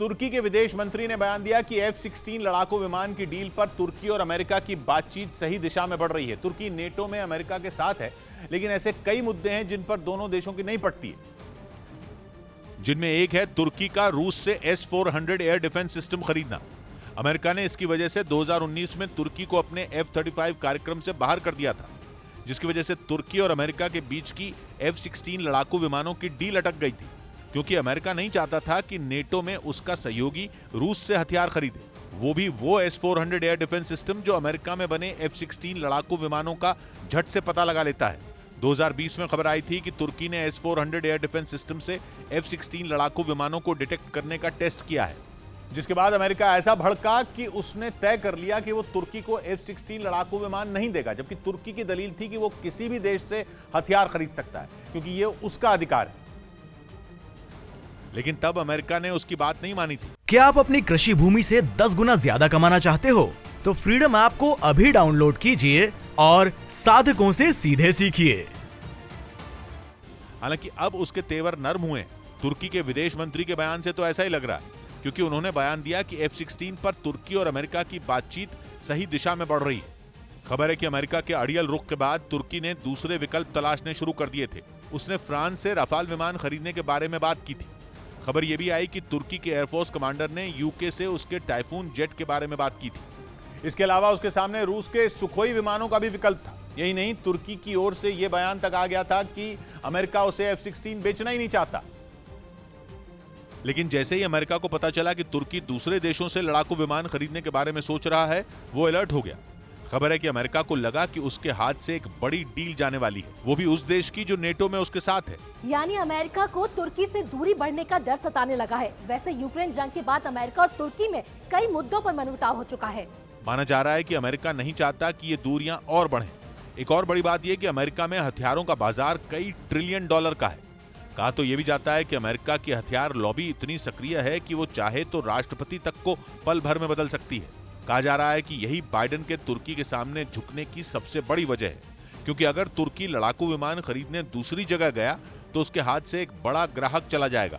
तुर्की के विदेश मंत्री ने बयान दिया कि F-16 लड़ाकू विमान की डील पर तुर्की और अमेरिका की बातचीत सही दिशा में बढ़ रही है। तुर्की नेटो में अमेरिका के साथ है, लेकिन ऐसे कई मुद्दे हैं जिन पर दोनों देशों की नहीं पड़ती है, जिनमें एक है तुर्की का रूस से S-400 एयर डिफेंस सिस्टम खरीदना। अमेरिका ने इसकी वजह से 2019 में तुर्की को अपने F-35 कार्यक्रम से बाहर कर दिया था, जिसकी वजह से तुर्की और अमेरिका के बीच की F-16 लड़ाकू विमानों की डील अटक गई थी, क्योंकि अमेरिका नहीं चाहता था कि नेटो में उसका सहयोगी रूस से हथियार खरीदे, वो S-400 एयर डिफेंस सिस्टम जो अमेरिका में बने F-16 लड़ाकू विमानों का झट से पता लगा लेता है। 2020 में खबर आई थी कि तुर्की ने S-400 एयर डिफेंस सिस्टम से F-16 लड़ाकू विमानों को डिटेक्ट करने का टेस्ट किया है, जिसके बाद अमेरिका ऐसा भड़का कि उसने तय कर लिया कि वो तुर्की को F-16 लड़ाकू विमान नहीं देगा, जबकि तुर्की की दलील थी कि वो किसी भी देश से हथियार खरीद सकता है क्योंकि ये उसका अधिकार है। लेकिन तब अमेरिका ने उसकी बात नहीं मानी थी। क्या आप अपनी कृषि भूमि से 10 गुना ज्यादा कमाना चाहते हो? तो फ्रीडम ऐप को अभी डाउनलोड कीजिए और साधकों से सीधे सीखिए। हालांकि अब उसके तेवर नर्म हुए। तुर्की के विदेश मंत्री के बयान से तो ऐसा ही लग रहा है, क्योंकि उन्होंने बयान दिया कि F-16 पर तुर्की और अमेरिका की बातचीत सही दिशा में बढ़ रही है। खबर है कि अमेरिका के अड़ियल रुख के बाद तुर्की ने दूसरे विकल्प तलाशने शुरू कर दिए थे। उसने फ्रांस से राफाल विमान खरीदने के बारे में बात की थी। खबर यह भी आई कि तुर्की के एयरफोर्स कमांडर ने यूके से उसके टाइफून जेट के बारे में बात की थी। इसके अलावा उसके सामने रूस के सुखोई विमानों का भी विकल्प था। यही नहीं, तुर्की की ओर से यह बयान तक आ गया था कि अमेरिका उसे F-16 बेचना ही नहीं चाहता। लेकिन जैसे ही अमेरिका को पता चला कि तुर्की दूसरे देशों से लड़ाकू विमान खरीदने के बारे में सोच रहा है, वो अलर्ट हो गया। खबर है कि अमेरिका को लगा कि उसके हाथ से एक बड़ी डील जाने वाली है, वो भी उस देश की जो नेटो में उसके साथ है। यानी अमेरिका को तुर्की से दूरी बढ़ने का डर सताने लगा है। वैसे यूक्रेन जंग के बाद अमेरिका और तुर्की में कई मुद्दों पर मनमुटाव हो चुका है। माना जा रहा है कि अमेरिका नहीं चाहता कि ये दूरियां और बढ़ें। एक और बड़ी बात यह कि अमेरिका में हथियारों का बाजार कई ट्रिलियन डॉलर का है। कहा तो ये भी जाता है कि अमेरिका की हथियार लॉबी इतनी सक्रिय है कि वो चाहे तो राष्ट्रपति तक को पल भर में बदल सकती है। कहा जा रहा है कि यही बाइडेन के तुर्की के सामने झुकने की सबसे बड़ी वजह है, क्योंकि अगर तुर्की लड़ाकू विमान खरीदने दूसरी जगह गया तो उसके हाथ से एक बड़ा ग्राहक चला जाएगा।